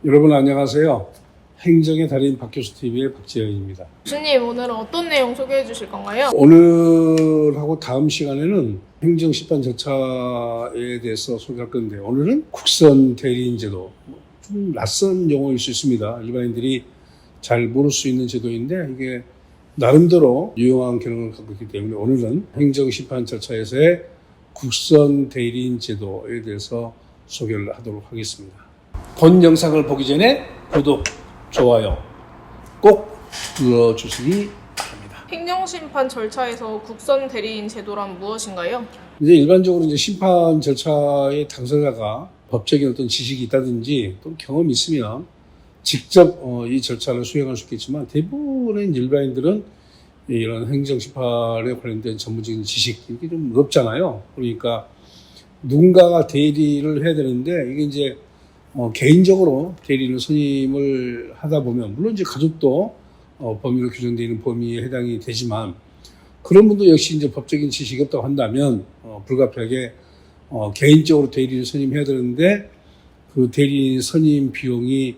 여러분 안녕하세요. 행정의 달인 박교수 TV의 박재현입니다. 교수님, 오늘은 어떤 내용 소개해 주실 건가요? 오늘하고 다음 시간에는 행정심판 절차에 대해서 소개할 건데, 오늘은 국선 대리인 제도. 좀 낯선 용어일 수 있습니다. 일반인들이 잘 모를 수 있는 제도인데 이게 나름대로 유용한 기능을 갖고 있기 때문에 오늘은 행정심판 절차에서의 국선 대리인 제도에 대해서 소개를 하도록 하겠습니다. 본 영상을 보기 전에 구독, 좋아요 꼭 눌러주시기 바랍니다. 행정심판 절차에서 국선 대리인 제도란 무엇인가요? 이제 일반적으로 이제 심판 절차의 당사자가 법적인 어떤 지식이 있다든지 또 경험이 있으면 직접 이 절차를 수행할 수 있겠지만 대부분의 일반인들은 이런 행정심판에 관련된 전문적인 지식 이게 좀 없잖아요. 그러니까 누군가가 대리를 해야 되는데 이게 이제 개인적으로 대리인을 선임을 하다 보면 물론 이제 가족도 범위로 규정되어 있는 범위에 해당이 되지만 그런 분도 역시 이제 법적인 지식이 없다고 한다면 불가피하게 개인적으로 대리인을 선임해야 되는데 그 대리인 선임 비용이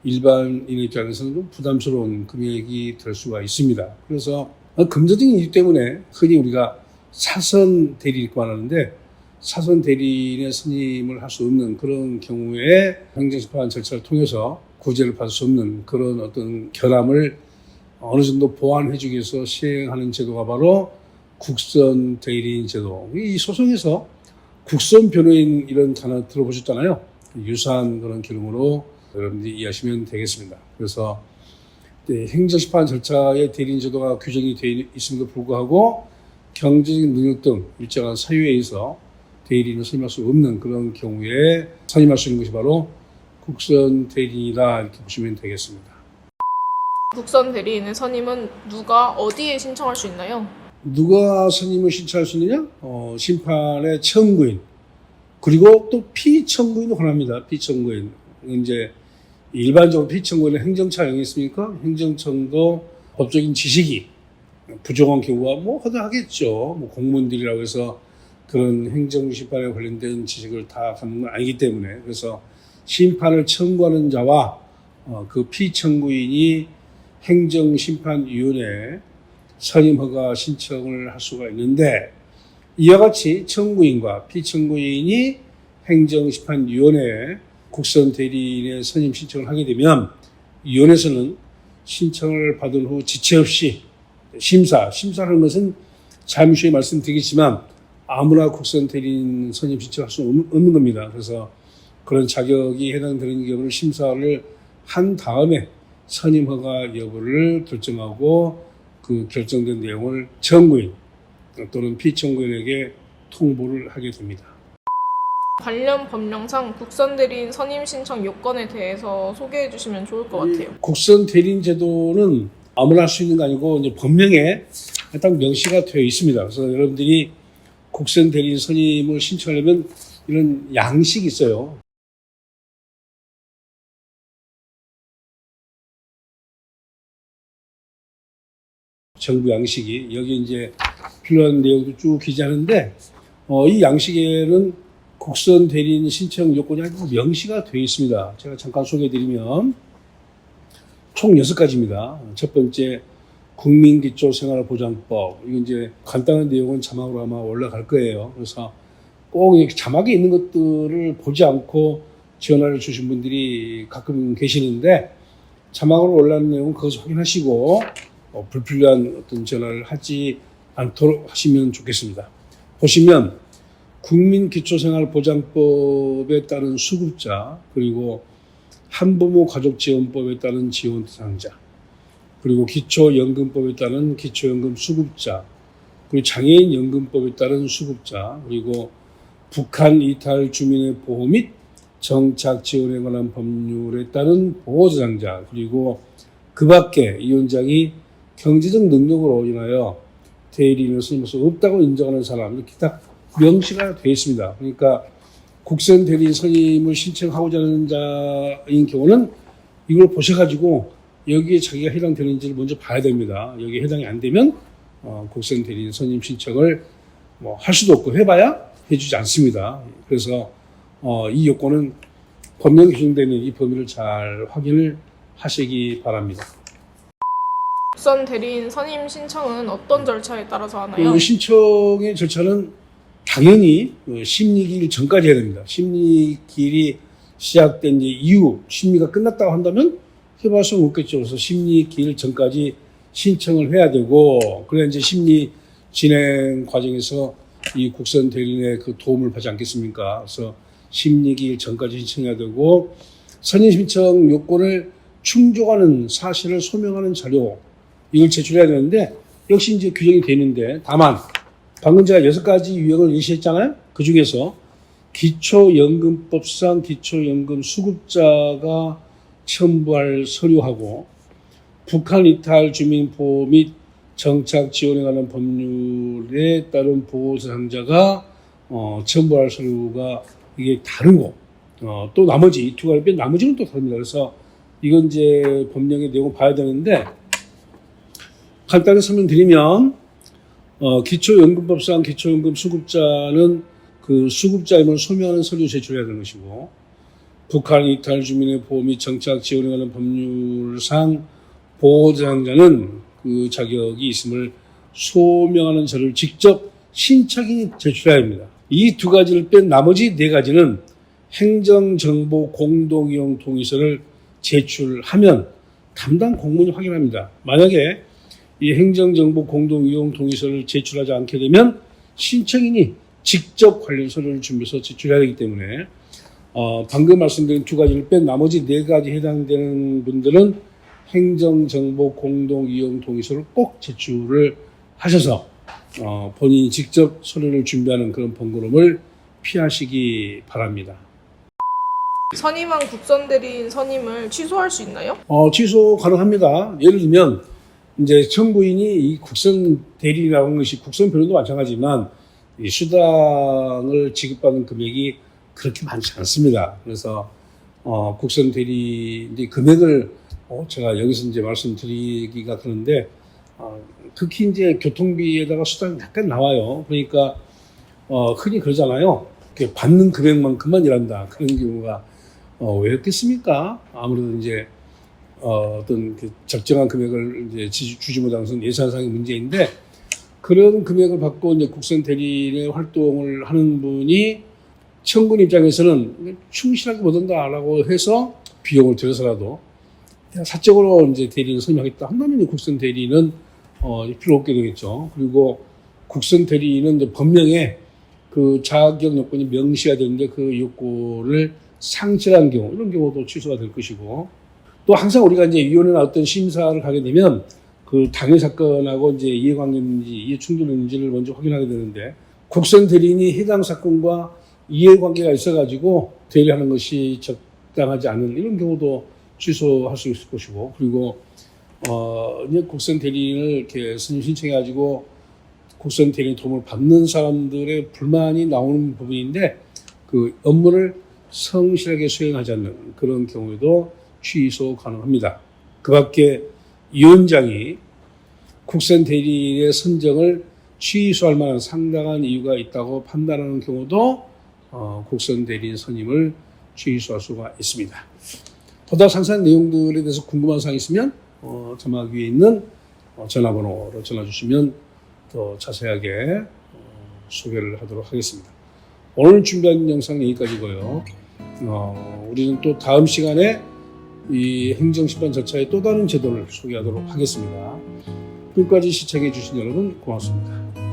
일반인의 입장에서는 좀 부담스러운 금액이 될 수가 있습니다. 그래서 금전적인 이유 때문에 흔히 우리가 사선 대리인이라고 하는데 사선 대리인의 선임을 할 수 없는 그런 경우에 행정심판 절차를 통해서 구제를 받을 수 없는 그런 어떤 결함을 어느 정도 보완해 주기 위해서 시행하는 제도가 바로 국선 대리인 제도. 이 소송에서 국선 변호인 이런 단어 들어보셨잖아요. 유사한 그런 기능으로 여러분들이 이해하시면 되겠습니다. 그래서 행정심판 절차의 대리인 제도가 규정이 되어 있음에도 불구하고 경제적인 능력 등 일정한 사유에 의해서 대리인을 선임할 수 없는 그런 경우에 선임할 수 있는 것이 바로 국선 대리인이다 이렇게 보시면 되겠습니다. 국선 대리인의 선임은 누가 어디에 신청할 수 있나요? 누가 선임을 신청할 수 있느냐? 심판의 청구인 그리고 또 피청구인도 권합니다. 피청구인 이제 일반적으로 피청구인은 행정차형이 있으니까 행정청도 법적인 지식이 부족한 경우가 뭐 허다하겠죠. 뭐 공무원들이라고 해서 그런 행정심판에 관련된 지식을 다 갖는 건 아니기 때문에 그래서 심판을 청구하는 자와 그 피청구인이 행정심판위원회에 선임허가 신청을 할 수가 있는데 이와 같이 청구인과 피청구인이 행정심판위원회에 국선 대리인의 선임 신청을 하게 되면 위원회에서는 신청을 받은 후 지체 없이 심사하는 것은 잠시 후에 말씀드리겠지만 아무나 국선 대리인 선임 신청할 수 없는 겁니다. 그래서 그런 자격이 해당되는 경우를 심사를 한 다음에 선임 허가 여부를 결정하고 그 결정된 내용을 청구인 또는 피청구인에게 통보를 하게 됩니다. 관련 법령상 국선 대리인 선임 신청 요건에 대해서 소개해 주시면 좋을 것 같아요. 국선 대리인 제도는 아무나 할 수 있는 게 아니고 이제 법령에 딱 명시가 되어 있습니다. 그래서 여러분들이 국선 대리인 선임을 신청하려면 이런 양식이 있어요. 정부 양식이 여기 이제 필요한 내용도 쭉 기재하는데 이 양식에는 국선 대리인 신청 요건이 아주 명시가 되어 있습니다. 제가 잠깐 소개해드리면 총 6가지입니다. 첫 번째 국민기초생활보장법. 이거 이제 간단한 내용은 자막으로 아마 올라갈 거예요. 그래서 꼭 자막에 있는 것들을 보지 않고 전화를 주신 분들이 가끔 계시는데 자막으로 올라가는 내용은 그것을 확인하시고 불필요한 어떤 전화를 하지 않도록 하시면 좋겠습니다. 보시면 국민기초생활보장법에 따른 수급자 그리고 한부모 가족지원법에 따른 지원 대상자 그리고 기초연금법에 따른 기초연금 수급자, 그리고 장애인연금법에 따른 수급자, 그리고 북한 이탈 주민의 보호 및 정착 지원에 관한 법률에 따른 보호대상자, 그리고 그 밖에 이 원장이 경제적 능력으로 인하여 대리인을 선임할 수 없다고 인정하는 사람, 이렇게 딱 명시가 되어 있습니다. 그러니까 국선 대리인 선임을 신청하고자 하는 자인 경우는 이걸 보셔가지고 여기에 자기가 해당되는지를 먼저 봐야 됩니다. 여기에 해당이 안 되면 국선 대리인 선임 신청을 할 수도 없고 해봐야 해주지 않습니다. 그래서 이 요건은 법령에 규정되는 이 범위를 잘 확인을 하시기 바랍니다. 국선 대리인 선임 신청은 어떤 절차에 따라서 하나요? 신청의 절차는 당연히 심리기일 전까지 해야 됩니다. 심리기일이 시작된 이후 심리가 끝났다고 한다면 해볼 수는 없겠죠. 그래서 심리기일 전까지 신청을 해야 되고, 그래야 이제 심리 진행 과정에서 이 국선 대리인의 그 도움을 받지 않겠습니까? 그래서 심리기일 전까지 신청해야 되고, 선임 신청 요건을 충족하는 사실을 소명하는 자료, 이걸 제출해야 되는데, 역시 이제 규정이 되는데, 다만, 방금 제가 6가지 유형을 예시했잖아요? 그 중에서 기초연금법상 기초연금 수급자가 첨부할 서류하고, 북한 이탈 주민 보호 및 정착 지원에 관한 법률에 따른 보호 대상자가 첨부할 서류가 이게 다르고, 또 나머지 이 두 가지 뺀 나머지는 또 다릅니다. 그래서 이건 이제 법령의 내용을 봐야 되는데, 간단히 설명드리면 기초연금법상 기초연금 수급자는 그 수급자임을 소명하는 서류 제출해야 되는 것이고, 북한 이탈 주민의 보호 및 정착 지원에 관한 법률상 보호 대상자는 그 자격이 있음을 소명하는 서류를 직접 신청인이 제출해야 합니다. 이 두 가지를 뺀 나머지 4가지는 행정정보 공동이용 동의서를 제출하면 담당 공무원이 확인합니다. 만약에 이 행정정보 공동이용 동의서를 제출하지 않게 되면 신청인이 직접 관련 서류를 준비해서 제출해야 하기 때문에 방금 말씀드린 2가지를 뺀 나머지 4가지 해당되는 분들은 행정정보 공동이용 동의서를 꼭 제출을 하셔서 본인이 직접 서류를 준비하는 그런 번거로움을 피하시기 바랍니다. 선임한 국선 대리인 선임을 취소할 수 있나요? 취소 가능합니다. 예를 들면 이제 청구인이 이 국선 대리인이라고 하는 것이 국선 변호도 마찬가지지만 이 수당을 지급받는 금액이 그렇게 많지 않습니다. 그래서 국선 대리인 금액을 제가 여기서 이제 말씀드리기가 그런데 특히 이제 교통비에다가 수당이 약간 나와요. 그러니까 흔히 그러잖아요. 받는 금액만큼만 일한다. 그런 경우가 왜 그렇겠습니까? 아무래도 이제 어떤 그 적정한 금액을 이제 주지 못한 것은 예산상의 문제인데, 그런 금액을 받고 이제 국선 대리인의 활동을 하는 분이 청구인 입장에서는 충실하게 못한다라고 해서 비용을 들여서라도 사적으로 이제 대리인을 선임하겠다 한다면 국선 대리인은 필요 없게 되겠죠. 그리고 국선 대리인은 이제 법령에 그 자격 요건이 명시가 되는데 그 요건을 상실한 경우, 이런 경우도 취소가 될 것이고, 또 항상 우리가 이제 위원회나 어떤 심사를 가게 되면 그 당해 사건하고 이제 이해관계인지 이해충돌인지를 먼저 확인하게 되는데, 국선 대리인이 해당 사건과 이해관계가 있어가지고 대리하는 것이 적당하지 않은 이런 경우도 취소할 수 있을 것이고, 그리고 이제 국선 대리인을 이렇게 선임 신청해가지고 국선 대리인 도움을 받는 사람들의 불만이 나오는 부분인데, 그 업무를 성실하게 수행하지 않는 그런 경우에도 취소 가능합니다. 그 밖에 위원장이 국선 대리인의 선정을 취소할 만한 상당한 이유가 있다고 판단하는 경우도 국선 대리인 선임을 취소할 수가 있습니다. 보다 상세한 내용들에 대해서 궁금한 사항이 있으면 자막 위에 있는 전화번호로 전화 주시면 더 자세하게 소개를 하도록 하겠습니다. 오늘 준비한 영상은 여기까지고요. 우리는 또 다음 시간에 이 행정심판 절차의 또 다른 제도를 소개하도록 하겠습니다. 끝까지 시청해 주신 여러분 고맙습니다.